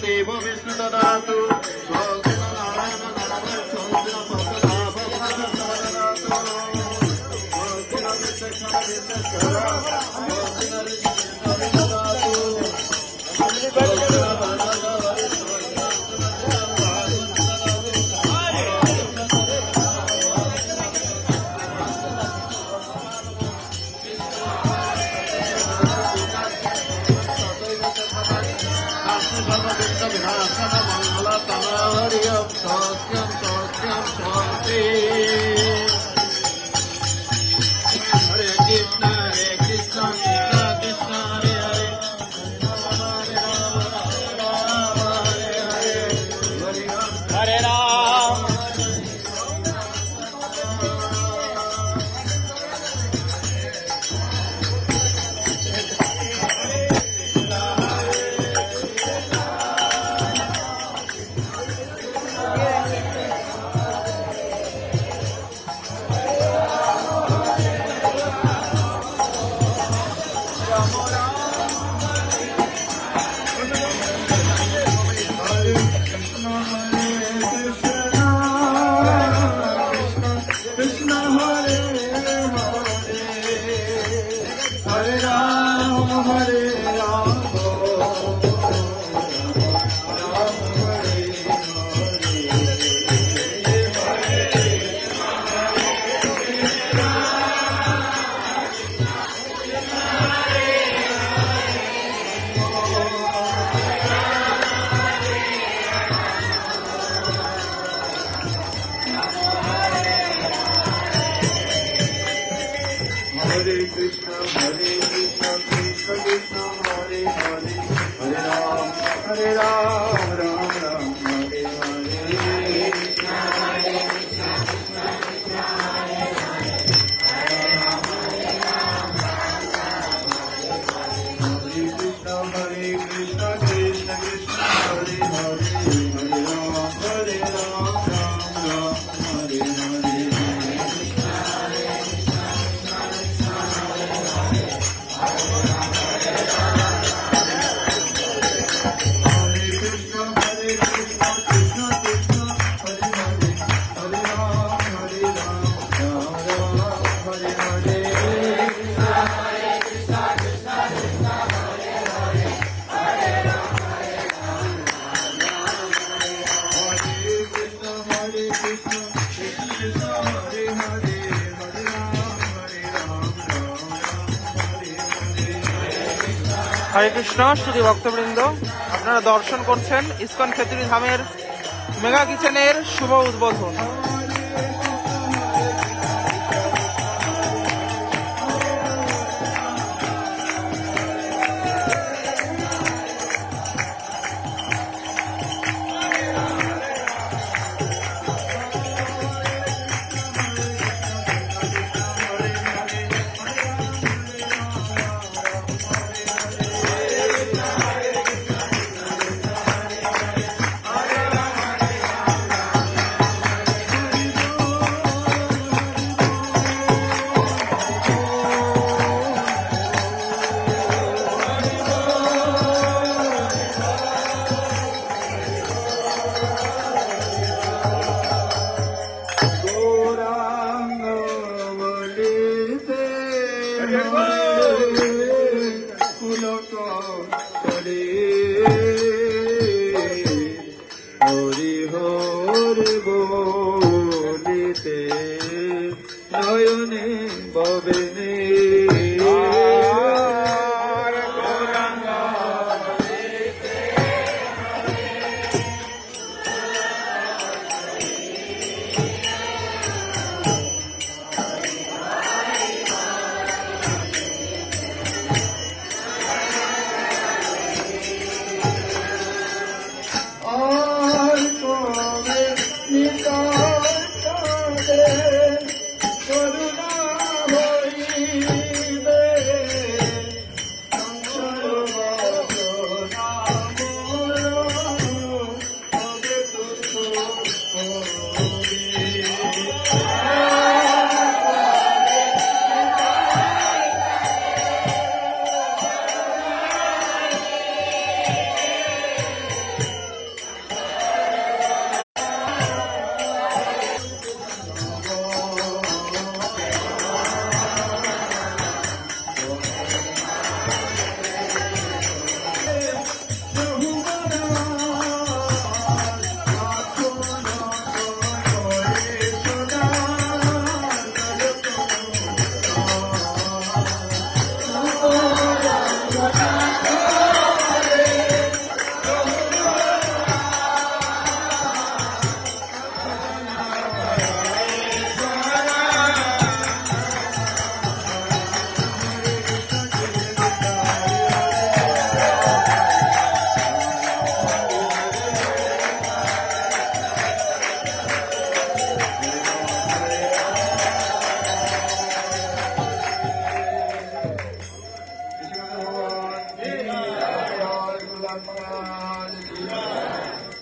देव विष्णु ददातु स्वस्तिन नारायण नमः स्वस्तिन पद्मनाभ হরে কৃষ্ণ শ্রী ভক্তবৃন্দ, আপনারা দর্শন করছেন ইসকন খেতুরি ধামের মেগা কিচেনের শুভ উদ্বোধন। দিতে নয়নে ববেনে আর কবে নিতারে করুণা হইবে সংসার বাসনা মোর হবে দুঃখ হবে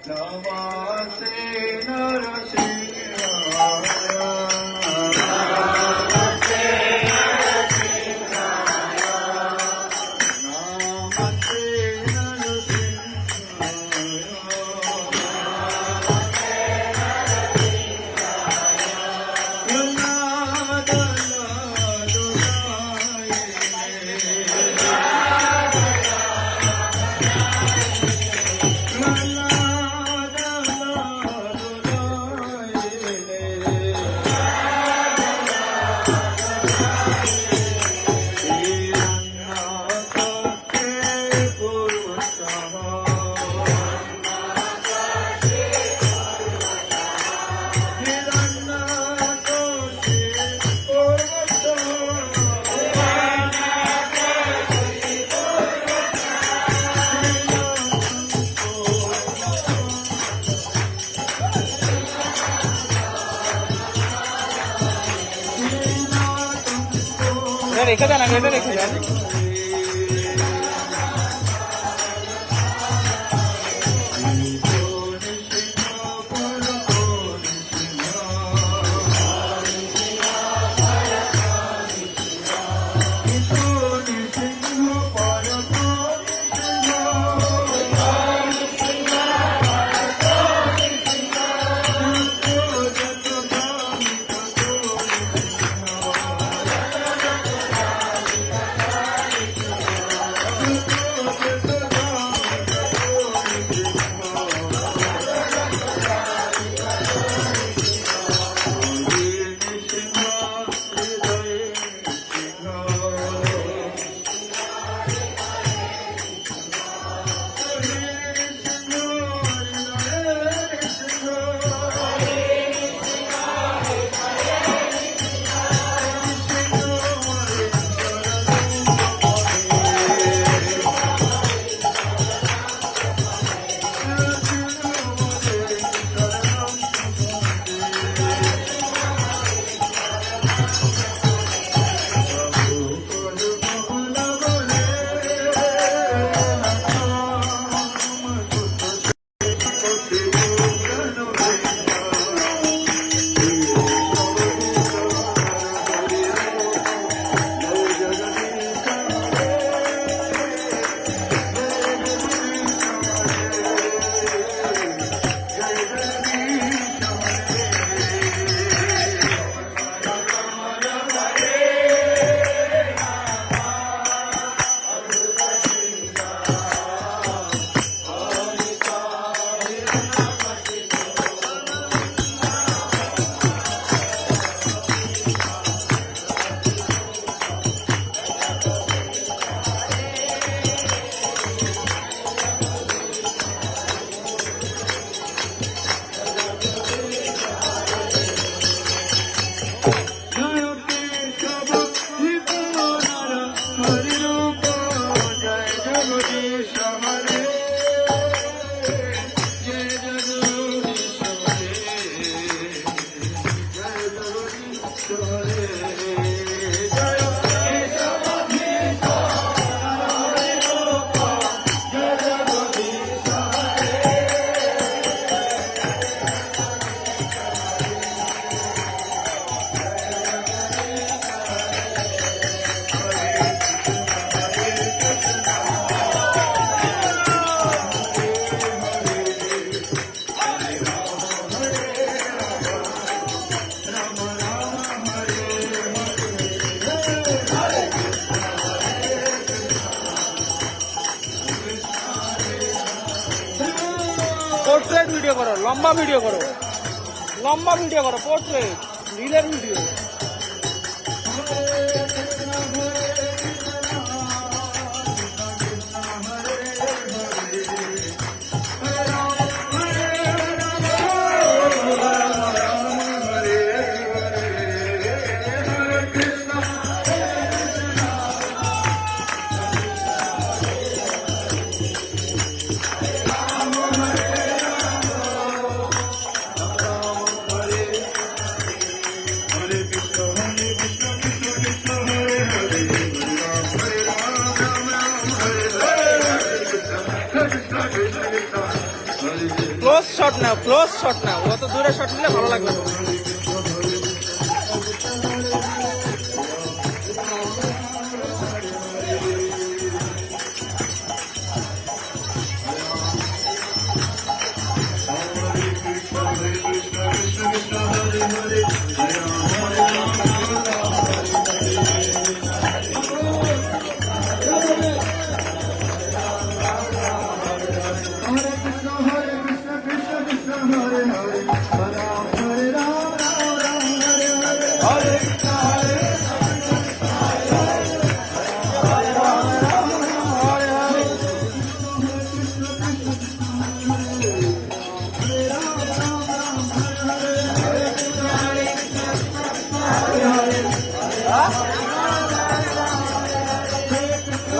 नमस्ते রেখে দেন, আগে এটা রেখে দেন। জয় কেশব ত্রিপুরার হরি রূপ জয় জগদীশ হরে জয় জগদীশ হরে জয় জগদীশ হরে জয় কেশব হরি রূপ জয় জগদীশ হরে পোর্ট্রেট ভিডিও করো, লম্বা ভিডিও করো, লম্বা ভিডিও করো, পোর্ট্রেট রিলের ভিডিও। ক্লোজ শট নাও, ক্লোজ শট নাও, অত দূরে শট নিলে ভালো লাগবে না।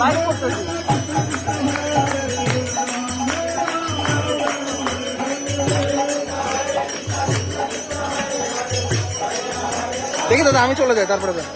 লাইভ করতেছি। দেখি দাদা, আমি চলে যাই তারপরে যাই।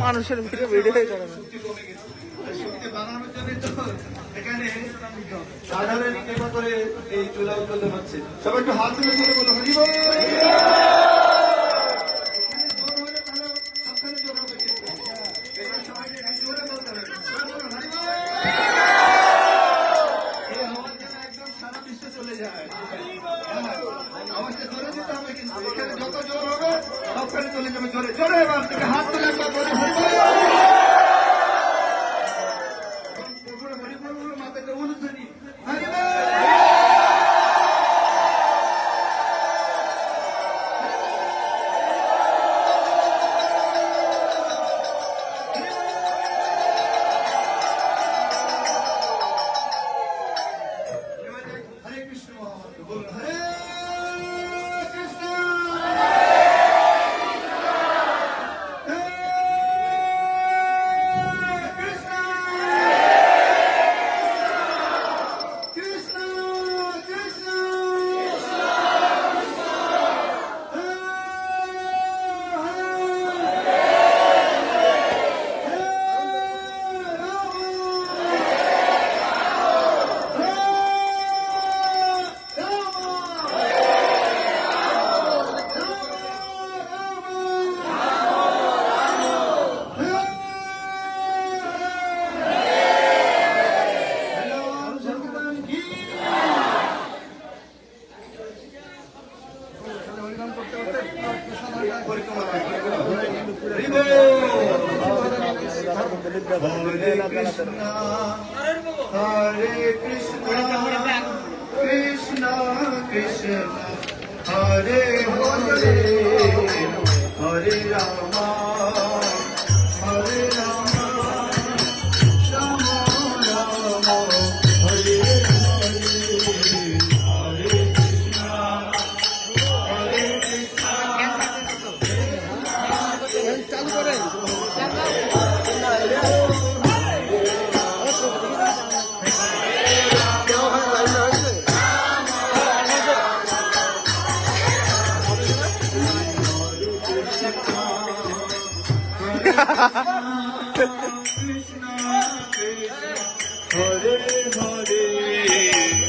মানুষের ভিডিও ভিডিও করে না। বানানোর জন্য তো এখানে সাধারণ কৃপা করে এই চুলা উৎপন্ন হচ্ছে। সবাই একটু হাত তুলে তুলে বলো হরি বল। চলে যায় আওয়াজটা জোরে দিতে হবে, কিন্তু এখানে যত জোর হবে সবখানে চলে যাবে জোরে জোরে। এবার থেকে হাত তুলে একবার বলে হরি বল। মাথাটা উলুধ্বনি হরি বল। হরে কৃষ্ণ মহামন্ত্র বলুন, হরে Krishna Krishna Hare Krishna, Krishna Krishna, Hare Hare, Hare Rama, Hare Rama, Rama Rama, Hare Hare, Hare Krishna, Hare Krishna, Krishna, Hare Hare,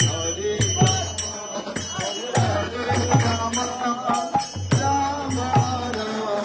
Hare Rama, Rama Rama.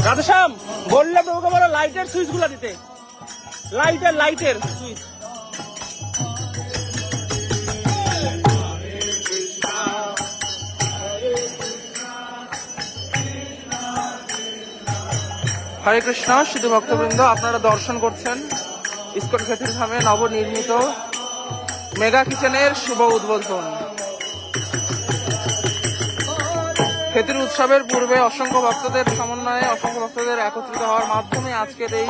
Radheshyam, বললাম ওকে বলো লাইটের সুইচ গুলা দিতে, লাইটের সুইচ। হরে কৃষ্ণ শুধু ভক্তবৃন্দ, আপনারা দর্শন করছেন ইসকন খেতির ধামে নবনির্মিত মেগা কিচেনের শুভ উদ্বোধন। খেতির উৎসবের পূর্বে অসংখ্য ভক্তদের সমন্বয়ে, অসংখ্য ভক্তদের একত্রিত হওয়ার মাধ্যমে আজকের এই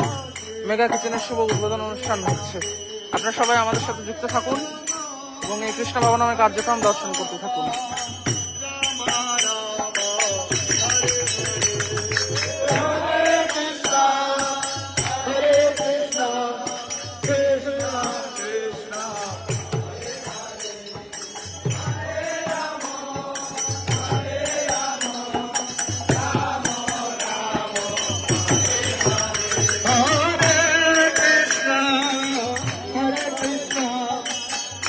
মেগা কিচেনের শুভ উদ্বোধন অনুষ্ঠান হচ্ছে। আপনারা সবাই আমাদের সাথে যুক্ত থাকুন এবং এই কৃষ্ণ ভবন নামে কার্যক্রম দর্শন করতে থাকুন।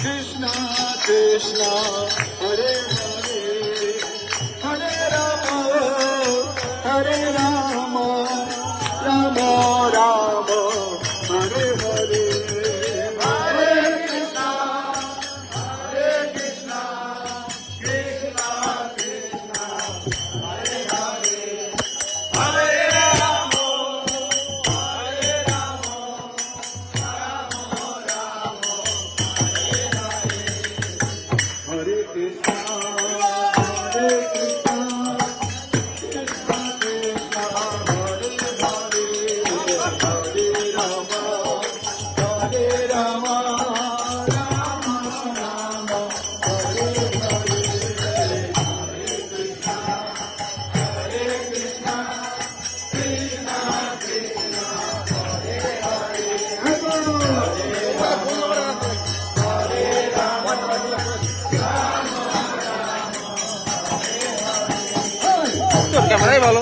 Krishna, Krishna, Hare Hare, Hare Rama, Hare Rama, Rama Rama, Hare Hare, Hare Krishna, Hare Krishna, Krishna Krishna, Hare Hare, Hare Rama, Hare Rama, Hare Krishna, Hare Krishna, Krishna Krishna, Hare Hare, Hare Rama, Hare Rama, Rama Rama, Hare Hare, Hare Krishna, Hare Krishna, Krishna Krishna, Hare Hare, তোর ক্যামেরাই ভালো।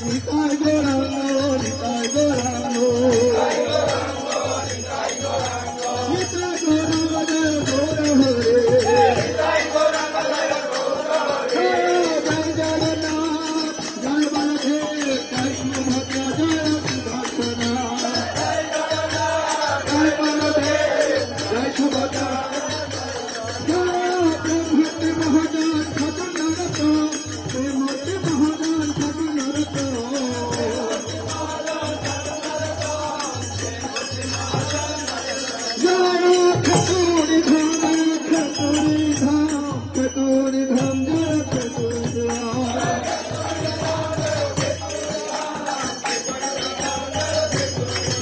নিতাই গৌরাঙ্গ নিতাই গৌরাঙ্গ নিতাই গৌরাঙ্গ জয় গৌর হরে জয় জগন্নাথ জয় বলদেব জয় সুভদ্রা জয় সুদর্শনা জয় বলদেব জয় সুভদ্রা প্রেমূর্তি মহাজন ঠাকুর নরত প্রেমূর্তি মহাজন ঠাকুর নরত জয় খেতুরি ধাম খেতুরি ধাম খেতুরি ধাম জয় খেতুরি ধাম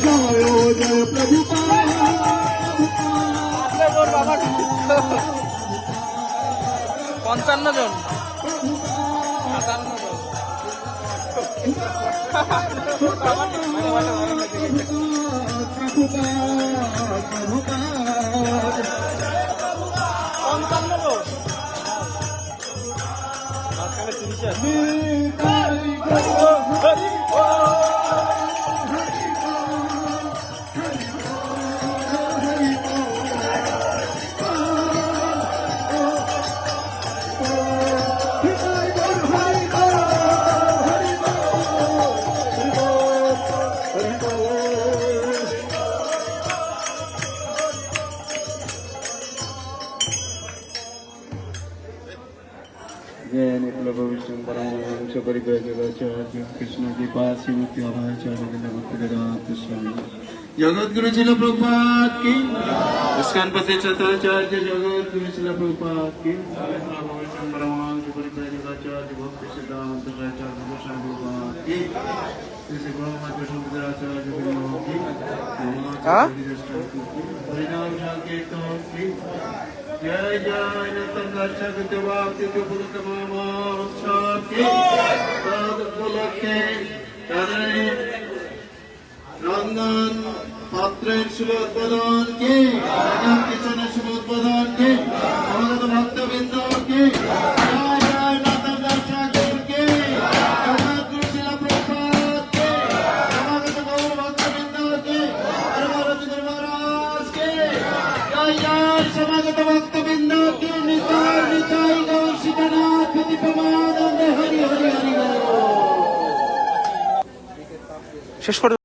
জয় জয় প্রভুপাদ বাবা 55 জন 57 জন जय निकलव विष्णु परमहंस परिग्रह जगच्चार्य कृष्ण की पास श्रीमती अभयचार्य भक्त वेदांत स्वामी जगत गुरु शिला प्रभुपाद की ISKCON पति चतुराचार्य जगत गुरु शिला प्रभुपाद की निकलव विष्णु परमहंस परिग्रह जगच्चार्य भक्त सिद्धांत आचार्य गोस्वामी प्रभुपाद की श्री ब्रह्म शंकराचार्य गुरु की हरिनाम संकीर्तन की जय जय नतन रक्षक देवाप्ति पुरुष मामावक्षाति तदुपलक्षे तदे रंगन पात्रेर शुभ उद्बोधन की रंगन किचনের शुभ उद्बोधन की আমাদের ভক্তবৃন্দ की जय जय नतन रक्षक की जगत गुरु शिला प्रभुपाद की समागत गौर भक्तबृंद की हरिहर गुरु महाराज की जय जय समागत भक्तबृंद की निताय निताय गौर शिवनाथ दीपमानंद हरि हरि हरि बोल শেষ করে